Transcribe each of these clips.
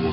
Donc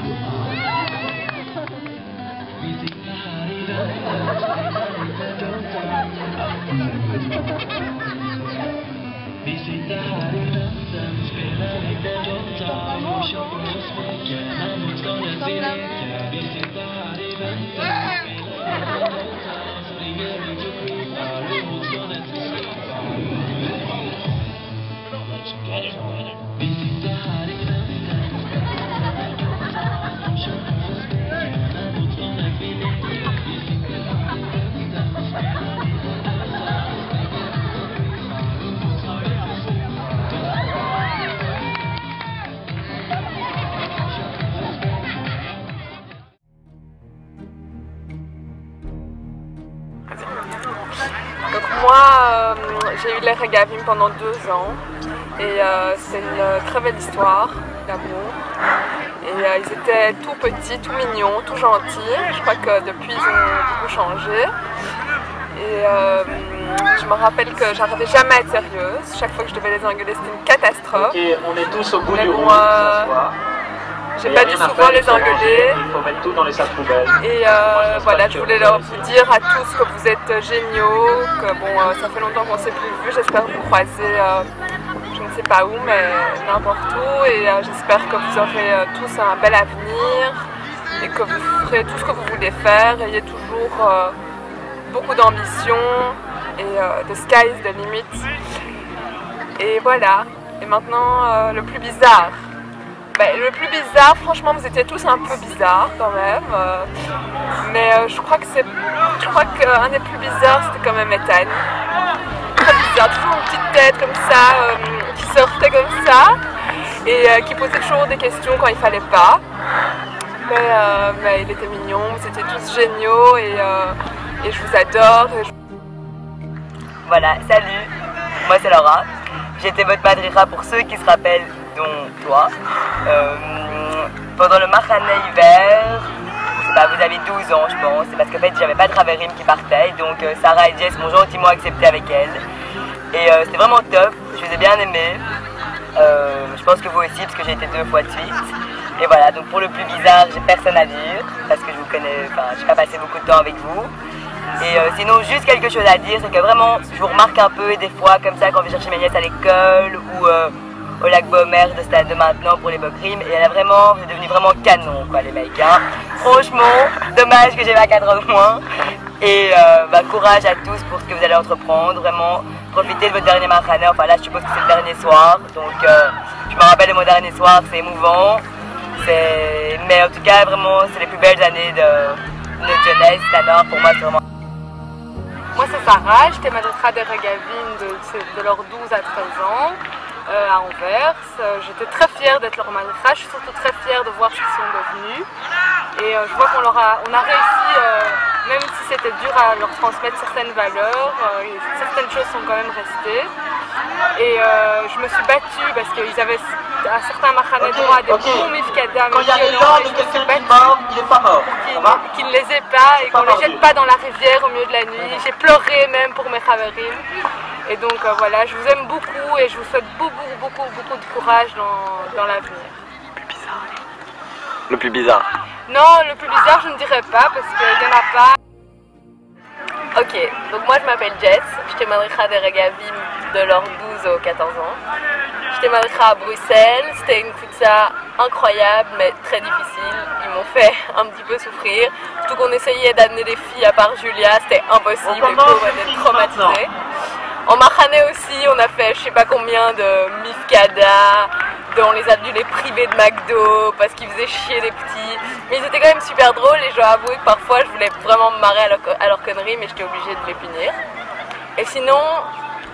moi, j'ai eu les Regavim pendant 2 ans et c'est une très belle histoire d'amour. Et ils étaient tout petits, tout mignons, tout gentils. Je crois que depuis ils ont beaucoup changé. Et je me rappelle que j'arrivais jamais à être sérieuse. Chaque fois que je devais les engueuler, c'était une catastrophe. Et on est tous au bout du bon, rouge, s'asseoir. j'ai pas dû souvent les engueuler. Il faut mettre tout dans les sacs poubelles. Et voilà, je voulais vous dire à tous que vous êtes géniaux, que bon, ça fait longtemps qu'on ne s'est plus vu. J'espère vous croiser, je ne sais pas où, mais n'importe où. Et j'espère que vous aurez tous un bel avenir et que vous ferez tout ce que vous voulez faire. Ayez toujours beaucoup d'ambition et the sky is the limit. Et voilà. Et maintenant, le plus bizarre. Le plus bizarre, franchement, vous étiez tous un peu bizarres quand même. Mais je crois qu'un des plus bizarres, c'était quand même Ethan. Très bizarre, toujours une petite tête comme ça, qui sortait comme ça et qui posait toujours des questions quand il fallait pas. Mais il était mignon, vous étiez tous géniaux et je vous adore. Voilà, salut, moi c'est Laura. J'étais votre madrira pour ceux qui se rappellent, dont toi. Pendant le Mahane hiver, vous avez 12 ans je pense, c'est parce qu'en fait j'avais pas de Raverim qui partait, donc Sarah et Jess m'ont gentiment accepté avec elle. Et c'était vraiment top, je les ai bien aimés. Je pense que vous aussi parce que j'ai été 2 fois de suite. Et voilà, donc pour le plus bizarre, j'ai personne à dire, parce que je vous connais, j'ai pas passé beaucoup de temps avec vous. Et sinon, juste quelque chose à dire, c'est que vraiment, je vous remarque un peu des fois, comme ça, quand je vais chercher mes nièces à l'école ou au lac Baumer de stade de maintenant pour les Bokrim. Et vous êtes devenus vraiment canon, quoi, les mecs. Hein. Franchement, dommage que j'ai 24 ans de moins. Et courage à tous pour ce que vous allez entreprendre. Vraiment, profitez de votre dernier Mahane. Enfin là, je suppose que c'est le dernier soir. Donc, je me rappelle de mon dernier soir, c'est émouvant. Mais en tout cas, vraiment, c'est les plus belles années de notre jeunesse. Tanor, pour moi, c'est vraiment... Moi c'est Sarah, j'étais madrissa des Regavim de leurs 12 à 13 ans à Anvers. J'étais très fière d'être leur madrissa, je suis surtout très fière de voir ce qu'ils sont devenus. Et je vois qu'on a réussi, même si c'était dur à leur transmettre certaines valeurs, certaines choses sont quand même restées. Et je me suis battue parce qu'ils avaient à certains Mahane droit des bons mifkada, mais violents, et je me suis battue pour qu'ils ne les aient pas et qu'on ne les jette pas dans la rivière au milieu de la nuit. J'ai pleuré même pour mes Haverim. Et donc voilà, je vous aime beaucoup et je vous souhaite beaucoup de courage dans l'avenir. Le plus bizarre. Non, le plus bizarre je ne dirais pas parce qu'il n'y en a pas. Ok, donc moi je m'appelle Jess, j'étais madrissa des Regavim de leurs 12 aux 14 ans. J'étais madrissa à Bruxelles, c'était une kutsa incroyable mais très difficile. Ils m'ont fait un petit peu souffrir, surtout qu'on essayait d'amener des filles à part Julia, c'était impossible, les pauvres étaient traumatisés. En Mahane aussi, on a fait je sais pas combien de mifkada, on les a dû les priver de McDo parce qu'ils faisaient chier les petits. Mais ils étaient quand même super drôles et je dois avouer que parfois je voulais vraiment me marrer à leur connerie mais j'étais obligée de les punir. Et sinon,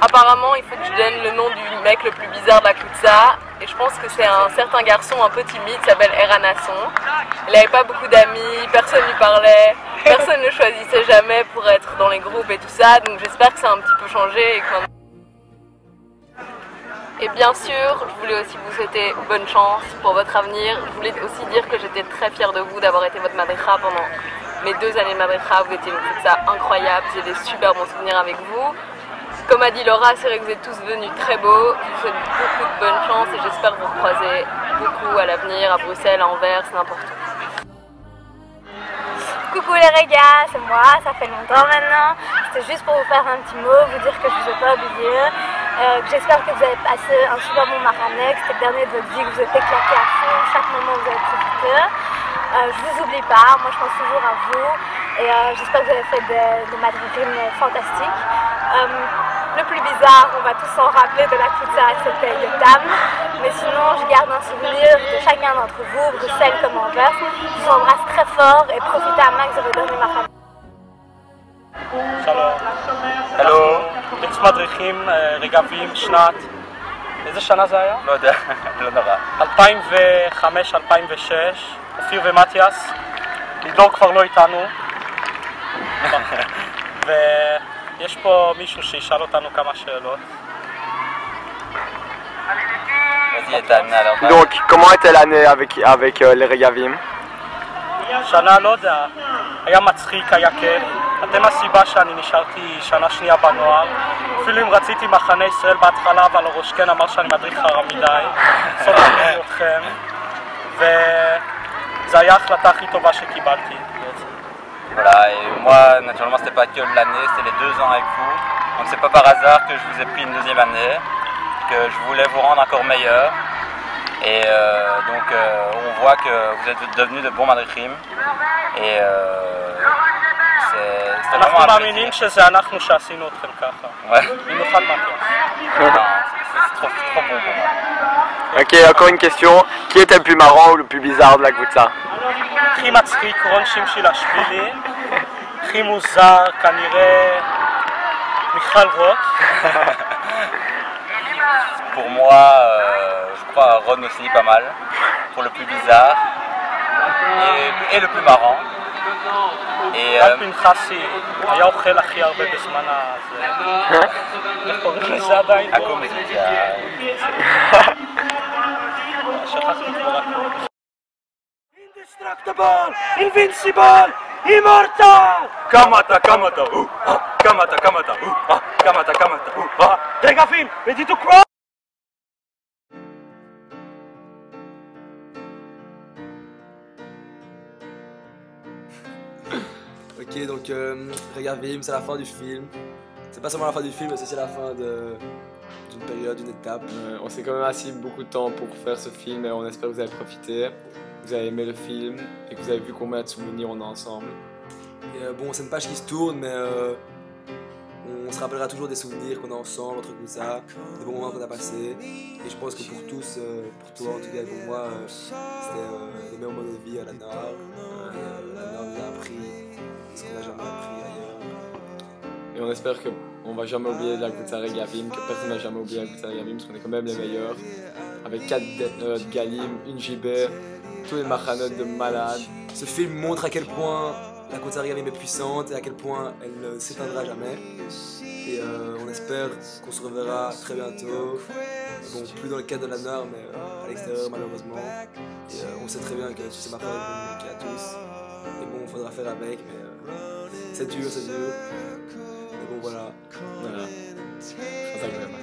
apparemment il faut que je donne le nom du mec le plus bizarre de la Kutsa. Et je pense que c'est un certain garçon un peu timide, il s'appelle Eranasson. Il n'avait pas beaucoup d'amis, personne ne lui parlait, personne ne le choisissait jamais pour être dans les groupes et tout ça. Donc j'espère que ça a un petit peu changé. Et bien sûr, je voulais aussi vous souhaiter bonne chance pour votre avenir. Je voulais aussi dire que j'étais très fière de vous d'avoir été votre madrissa pendant mes 2 années de madrissa. Vous étiez une Kutsa incroyable, j'ai des super bons souvenirs avec vous. Comme a dit Laura, c'est vrai que vous êtes tous devenus très beaux. Je vous souhaite beaucoup de bonne chance et j'espère vous recroiser beaucoup à l'avenir, à Bruxelles, à Anvers, n'importe où. Coucou les regas, c'est moi, ça fait longtemps maintenant. C'était juste pour vous faire un petit mot, vous dire que je vous ai pas oublié. J'espère que vous avez passé un super bon Maranex, c'était le dernier de votre vie, que vous êtes éclaté à fond, chaque moment vous avez profité. Je vous oublie pas, moi je pense toujours à vous et j'espère que vous avez fait des Madrid fantastiques. Le plus bizarre, on va tous s'en rappeler de la pizza, c'était le Tam. Mais sinon, je garde un souvenir de chacun d'entre vous, Bruxelles comme Anvers. Je vous embrasse très fort et profitez à max de redonner ma famille. שלום. הלו. איקס מדריכים, רגבים, שנת. איזה שנה זה היה? לא יודע, לא נורא. 2005-2006, אופיר ומתיאס. לידור כבר לא איתנו. ויש פה מישהו שישאל אותנו כמה שאלות. Vas-y, Ethan, alors. Donc, comment était l'année avec les Regavim? שנה לא יודע, היה מצחיק, היה כיף. אתם הסיבה שאני נשארתי שנה שנייה בנוער. אפילו אם רציתי מחנה ישראל בהתחלה, אבל הראש כן אמר שאני מדריך חרא מדי. סולחתי אתכם. וזו הייתה ההחלטה הכי טובה שקיבלתי. Voilà, et moi, naturellement, c'était pas que l'année, c'était les 2 ans avec vous. Donc c'est pas par hasard que je vous ai pris une 2e année, que je voulais vous rendre encore meilleur. Et donc on voit que vous êtes devenus de bons madrichim. Et c'était vraiment un מאמינים שזה אנחנו שעשינו אתכם ככה. Ouais. במיוחד מתיאס. C'est trop bon pour moi. Ok, encore une question. Qui était le plus marrant ou le plus bizarre de la Gvutsa? הכי מצחיק, רון שמשילשווילי. הכי מוזר, כנראה מיכל רוט. Pour moi, je crois Ron aussi pas mal, pour le plus bizarre et le plus marrant. Et רן פנחסי היה אוכל הכי הרבה בזמן הזה. איך קוראים לזה עדיין? הקומזיציה. שכחתי כבר הכל. Indestructible, invincible, immortal. Kamata, kamata, kamata, kamata, kamata, kamata. רגבים, ready to crawl. Ok, donc Regavim, c'est la fin du film. C'est pas seulement la fin du film, mais c'est aussi la fin d'une période, d'une étape. On s'est quand même assis beaucoup de temps pour faire ce film et on espère que vous avez profité, que vous avez aimé le film et que vous avez vu combien de souvenirs on a ensemble. Et bon, c'est une page qui se tourne, mais on se rappellera toujours des souvenirs qu'on a ensemble, entre tout ça, des bons moments qu'on a passés. Et je pense que pour tous, pour toi en tout cas et pour moi, c'était les meilleurs moments de vie à la NAR. La NAR nous a appris ce qu'on n'a jamais appris ailleurs. Et on espère qu'on va jamais oublier la Gvutsa Regavim, que personne n'a jamais oublié la Gvutsa Regavim, parce qu'on est quand même les meilleurs. Avec 4 Galim, une JB, tous les machanot de malades. Ce film montre à quel point la Gvutsa Regavim est puissante et à quel point elle ne s'éteindra jamais. Et on espère qu'on se reverra très bientôt. Bon, plus dans le cadre de la NAR, mais à l'extérieur malheureusement. Et on sait très bien que tous ces marchands vont manquer à tous. Et bon, il faudra faire avec, mais c'est dur, c'est dur. Mais bon, voilà. Voilà. Très agréable.